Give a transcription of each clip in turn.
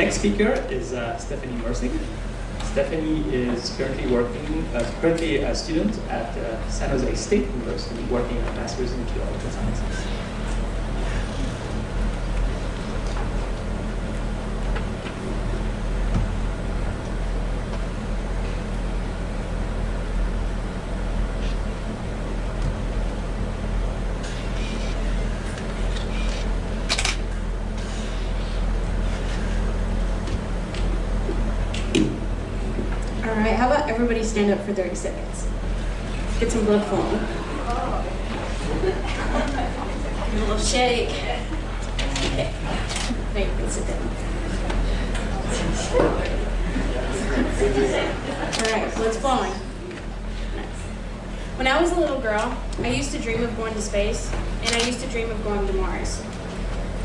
next speaker is Stephanie Meursing. Stephanie is currently a student at San Jose State University, working on a master's in geological sciences. Alright, how about everybody stand up for 30 seconds? Get some blood flowing. A little shake. Okay. Now you can sit down. Alright, blood's flowing. Nice. When I was a little girl, I used to dream of going to space, and I used to dream of going to Mars.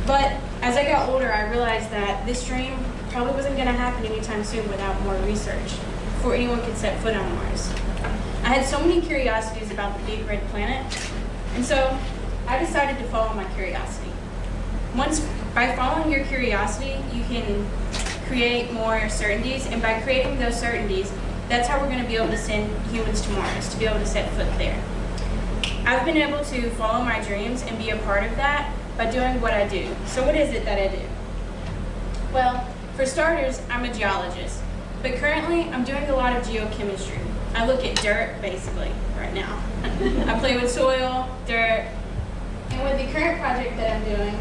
But as I got older, I realized that this dream probably wasn't going to happen anytime soon without more research, before anyone could set foot on Mars. I had so many curiosities about the big red planet, and so I decided to follow my curiosity. By following your curiosity, you can create more certainties, and by creating those certainties, that's how we're going to be able to send humans to Mars, to be able to set foot there. I've been able to follow my dreams and be a part of that by doing what I do. So what is it that I do? Well, for starters, I'm a geologist. But currently, I'm doing a lot of geochemistry. I look at dirt, basically, right now. I play with soil, dirt, and with the current project that I'm doing,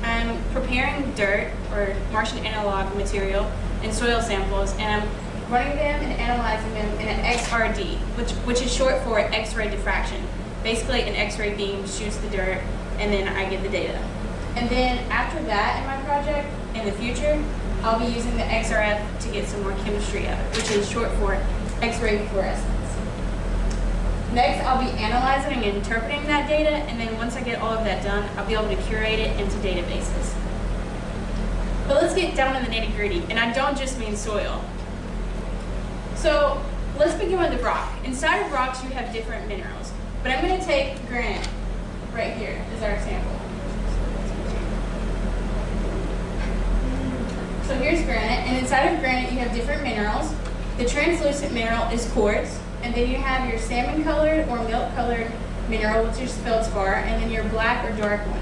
I'm preparing dirt, or Martian analog material, and soil samples, and I'm running them and analyzing them in an XRD, which is short for X-ray diffraction. Basically, an X-ray beam shoots the dirt, and then I get the data. And then after that in my project, in the future, I'll be using the XRF to get some more chemistry out of it, which is short for X-ray fluorescence. Next, I'll be analyzing and interpreting that data, and then once I get all of that done, I'll be able to curate it into databases. But let's get down to the nitty-gritty, and I don't just mean soil. So let's begin with the rock. Inside of rocks, you have different minerals, but I'm going to take granite right here as our sample. So here's granite, and inside of granite you have different minerals. The translucent mineral is quartz, and then you have your salmon-colored or milk-colored mineral, which is feldspar, and then your black or dark one.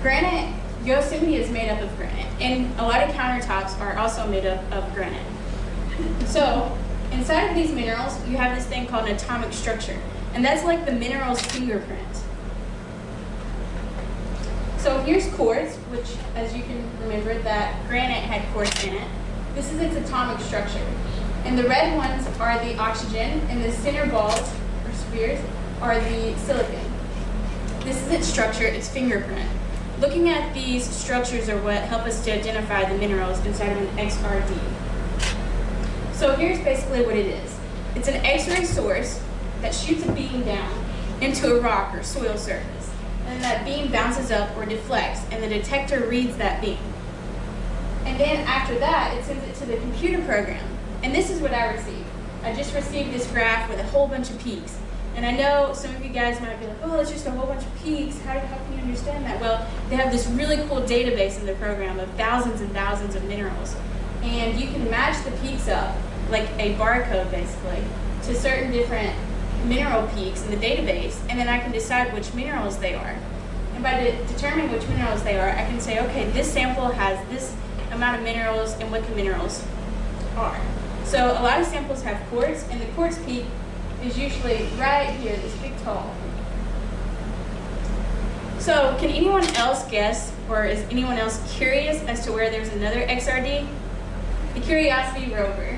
Granite, Yosemite is made up of granite, and a lot of countertops are also made up of granite. So inside of these minerals, you have this thing called an atomic structure, and that's like the mineral's fingerprint. So here's quartz, which, as you can remember, that granite had quartz in it. This is its atomic structure. And the red ones are the oxygen, and the center balls, or spheres, are the silicon. This is its structure, its fingerprint. Looking at these structures are what help us to identify the minerals inside of an XRD. So here's basically what it is. It's an X-ray source that shoots a beam down into a rock or soil surface. And that beam bounces up or deflects, and the detector reads that beam. And then after that, it sends it to the computer program. And this is what I received. I just received this graph with a whole bunch of peaks. And I know some of you guys might be like, oh, it's just a whole bunch of peaks. How can you understand that? Well, they have this really cool database in the program of thousands and thousands of minerals. And you can match the peaks up, like a barcode basically, to certain different mineral peaks in the database, and then I can decide which minerals they are. And by determining which minerals they are, I can say, okay, this sample has this amount of minerals and what the minerals are. So a lot of samples have quartz, and the quartz peak is usually right here, this big tall. So can anyone else guess, or is anyone else curious as to where there's another XRD? The Curiosity rover.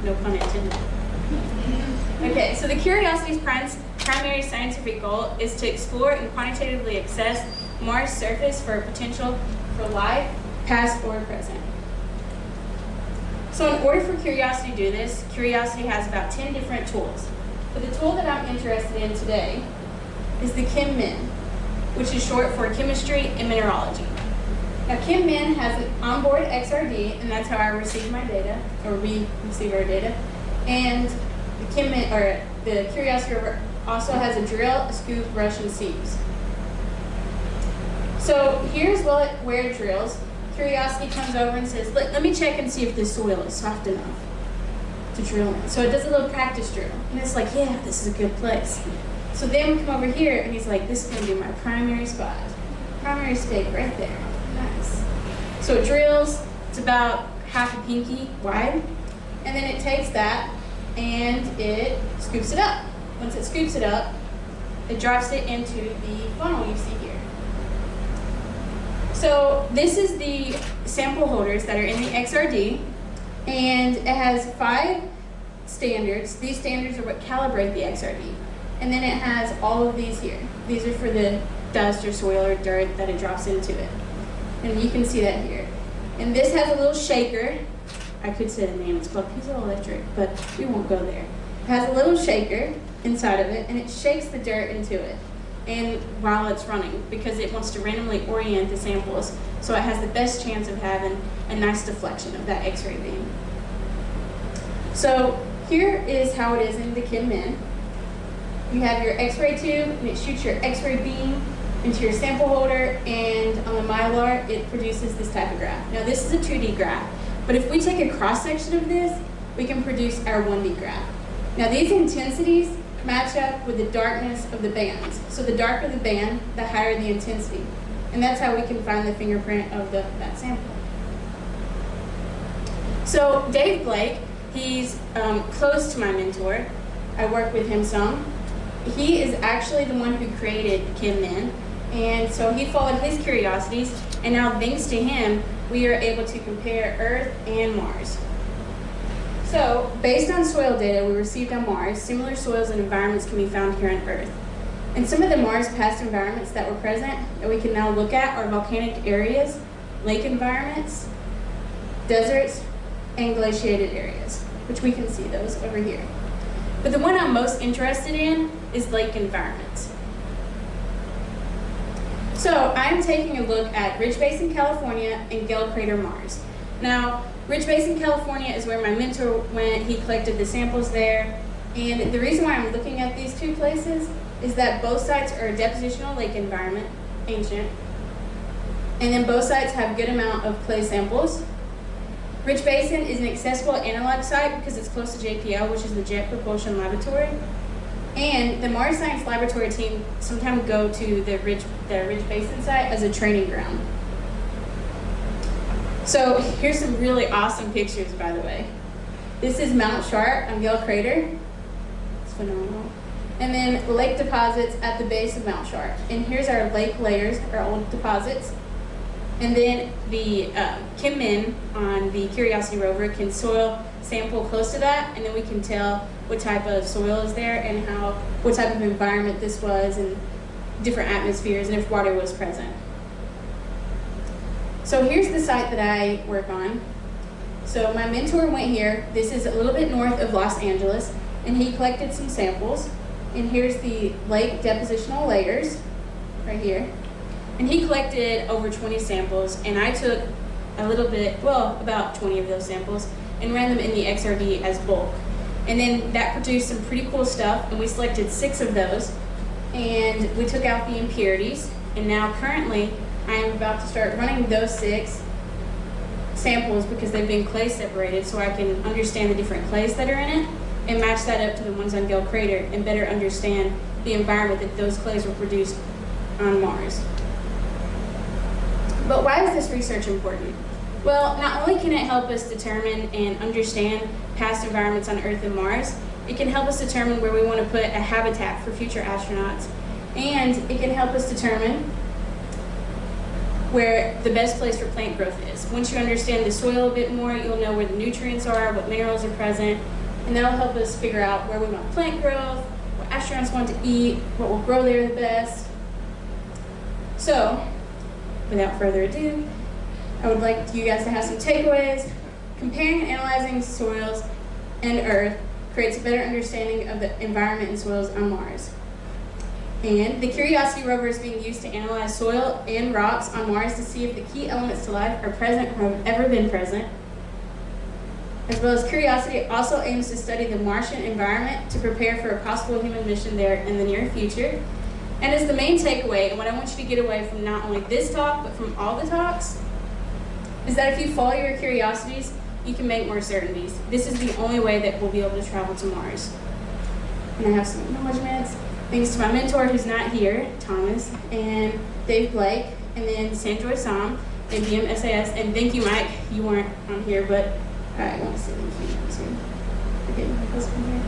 No pun intended. Okay, so the Curiosity's primary scientific goal is to explore and quantitatively assess Mars' surface for potential for life, past or present. So in order for Curiosity to do this, Curiosity has about 10 different tools. But the tool that I'm interested in today is the ChemMin, which is short for Chemistry and Mineralogy. Now ChemMin has an onboard XRD, and that's how I receive my data, or we receive our data. And the ChemMin, or the Curiosity rover, also has a drill, a scoop, brush, and sieves. So here's where it drills. Curiosity comes over and says, let me check and see if this soil is soft enough to drill in. So it does a little practice drill. And it's like, yeah, this is a good place. So then we come over here and he's like, this is gonna be my primary spot. Primary stake right there. Nice. So it drills, it's about half a pinky wide. And then it takes that and it scoops it up. Once it scoops it up, it drops it into the funnel you see here. So this is the sample holders that are in the XRD, and it has 5 standards. These standards are what calibrate the XRD. And then it has all of these here. These are for the dust or soil or dirt that it drops into it. And you can see that here. And this has a little shaker. I could say the name, it's called piezoelectric, but we won't go there. It has a little shaker inside of it, and it shakes the dirt into it. And while it's running, because it wants to randomly orient the samples, so it has the best chance of having a nice deflection of that X-ray beam. So here is how it is in the KinMin. You have your X-ray tube, and it shoots your X-ray beam into your sample holder, and on the Mylar, it produces this type of graph. Now this is a 2D graph, but if we take a cross-section of this, we can produce our 1D graph. Now these intensities match up with the darkness of the bands. So the darker the band, the higher the intensity. And that's how we can find the fingerprint of that sample. So Dave Blake, he's close to my mentor. I work with him some. He is actually the one who created KinMin. And so he followed his curiosities, and now thanks to him, we are able to compare Earth and Mars. So, based on soil data we received on Mars, similar soils and environments can be found here on Earth. And some of the Mars past environments that were present that we can now look at are volcanic areas, lake environments, deserts, and glaciated areas, which we can see those over here. But the one I'm most interested in is lake environments. So, I'm taking a look at Ridge Basin, California, and Gale Crater, Mars. Now, Ridge Basin, California is where my mentor went. He collected the samples there. And the reason why I'm looking at these 2 places is that both sites are a depositional lake environment, ancient. And then both sites have a good amount of clay samples. Ridge Basin is an accessible analog site because it's close to JPL, which is the Jet Propulsion Laboratory. And the Mars Science Laboratory team sometimes go to the Ridge Basin site as a training ground. So here's some really awesome pictures, by the way. This is Mount Sharp on Gale Crater. It's phenomenal. And then lake deposits at the base of Mount Sharp. And here's our lake layers, our old deposits. And then the KinMin on the Curiosity rover can soil sample close to that, and then we can tell what type of soil is there and what type of environment this was and different atmospheres and if water was present. So here's the site that I work on. So my mentor went here. This is a little bit north of Los Angeles, and he collected some samples. And here's the lake depositional layers right here. And he collected over 20 samples, and I took a little bit, well, about 20 of those samples, and ran them in the XRD as bulk. And then that produced some pretty cool stuff, and we selected 6 of those, and we took out the impurities, and now currently I am about to start running those 6 samples because they've been clay separated, so I can understand the different clays that are in it and match that up to the ones on Gale Crater and better understand the environment that those clays were produced on Mars. But why is this research important? Well, not only can it help us determine and understand past environments on Earth and Mars, it can help us determine where we want to put a habitat for future astronauts, and it can help us determine where the best place for plant growth is. Once you understand the soil a bit more, you'll know where the nutrients are, what minerals are present, and that'll help us figure out where we want plant growth, what astronauts want to eat, what will grow there the best. So, without further ado, I would like you guys to have some takeaways. Comparing and analyzing soils and Earth creates a better understanding of the environment and soils on Mars. And the Curiosity rover is being used to analyze soil and rocks on Mars to see if the key elements to life are present or have ever been present. As well as Curiosity also aims to study the Martian environment to prepare for a possible human mission there in the near future. And as the main takeaway, and what I want you to get away from not only this talk, but from all the talks, is that if you follow your curiosities, you can make more certainties. This is the only way that we'll be able to travel to Mars. And I have some acknowledgements. Thanks to my mentor who's not here, Thomas, and Dave Blake, and then Sanjoy Sam, and BMSIS, and thank you, Mike. You weren't on here, but I want to say thank you too. Okay, my husband here.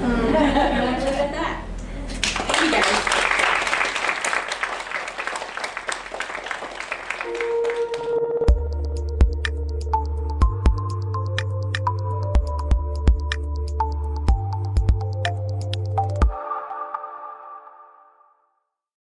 I want to leave it at that.